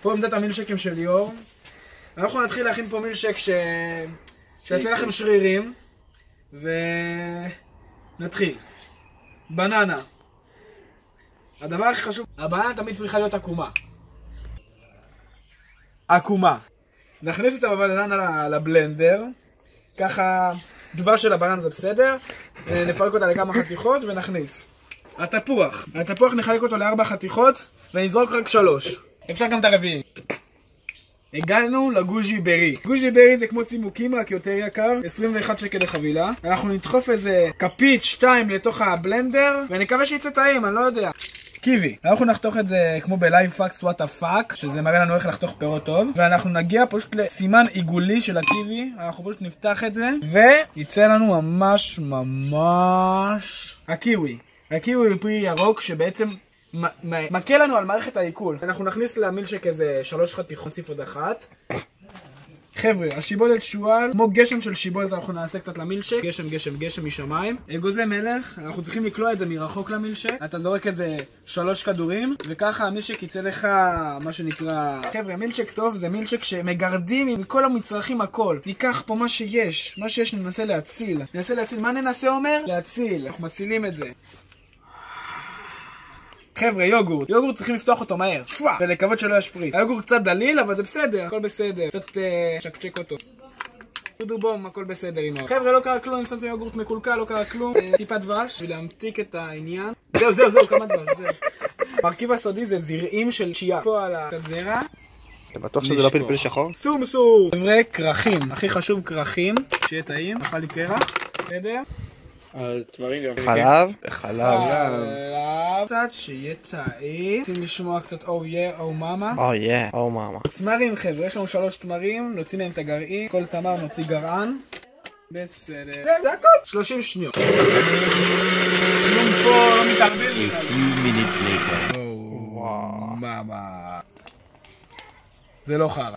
פה עמדת המילשקים של ליאור. אנחנו נתחיל להכין פה מילשק שיעשה לכם שרירים. ונתחיל. בננה. הדבר הכי חשוב, הבננה תמיד צריכה להיות עקומה. עקומה. נכניס את הבננה לבלנדר. ככה דבש של הבננה זה בסדר. נפרק אותה לכמה חתיכות ונכניס. התפוח נחלק אותו ל4 חתיכות ונזרוק רק 3. אפשר גם את הרביעי. הגענו לגוז'י ברי. גוז'י ברי זה כמו צימוקים רק יותר יקר, 21 שקל לחבילה. אנחנו נדחוף איזה כפית 2 לתוך הבלנדר ונקווה שיצא טעים, אני לא יודע. קיווי, אנחנו נחתוך את זה כמו בלייב פאקס וואט הפאק, שזה מראה לנו איך לחתוך פירות טוב, ואנחנו נגיע פשוט לסימן עיגולי של הקיווי. אנחנו פשוט נפתח את זה ויצא לנו ממש הקיווי. הקיווי הוא פרי ירוק שבעצם מקל לנו על מערכת העיכול. אנחנו נכניס למילשק איזה 3 חתיכות, נוסיף עוד 1. חבר'ה, השיבולת שועל, כמו גשם של שיבולת אנחנו נעשה קצת למילשק. גשם משמיים. אגוזי מלך, אנחנו צריכים לקלוע את זה מרחוק למילשק. אתה זורק איזה 3 כדורים, וככה המילשק יצא לך מה שנקרא... חבר'ה, מילשק טוב זה מילשק שמגרדים מכל המצרכים הכל. ניקח פה מה שיש ננסה להציל. מה ננסה אומר? להציל. אנחנו מצילים את זה. חבר'ה, יוגורט צריכים לפתוח אותו מהר ולקוות שלא ישפריץ. היוגורט קצת דליל אבל זה בסדר, הכל בסדר. קצת שקצ'ק אותו. דודו בום, הכל בסדר עם אור. חבר'ה, לא קרה כלום, אם שמתם יוגורט מקולקל, לא קרה כלום. טיפה דבש ולהמתיק את העניין. זהו, כמה דבש, זהו. מרכיב הסודי זה זרעים של צ'יה. פה על קצת זרע. אתה בטוח שזה לא פלפל שחור? סור. חבר'ה, קרחים. הכי חשוב קרחים, שיהיה טעים. נאכל לי קרח, בסדר? חלב. קצת שיהיה טעים. רוצים לשמוע קצת או מאמה? או מאמה. תמרים חבר'ה, יש לנו 3 תמרים, נוציא להם את הגרעין. כל תמר נוציא גרען. בסדר. זה הכל. 30 שניות. כלום פה לא מתערבל לי. A few minutes later. מאמה. זה לא חרא.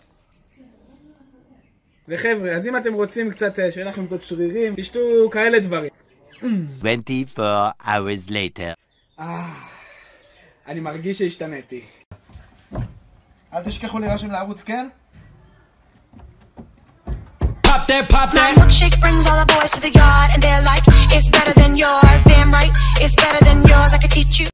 וחבר'ה, אז אם אתם רוצים קצת, שיהיה לכם קצת שרירים, תשתו כאלה דברים. 24 hours later. אני מרגיש שהשתניתי. אל תשכחו להירשם לערוץ, כן? Pop that. My milkshake brings all the boys to the yard and they're like, it's better than yours. Damn right, it's better than yours. I could teach you.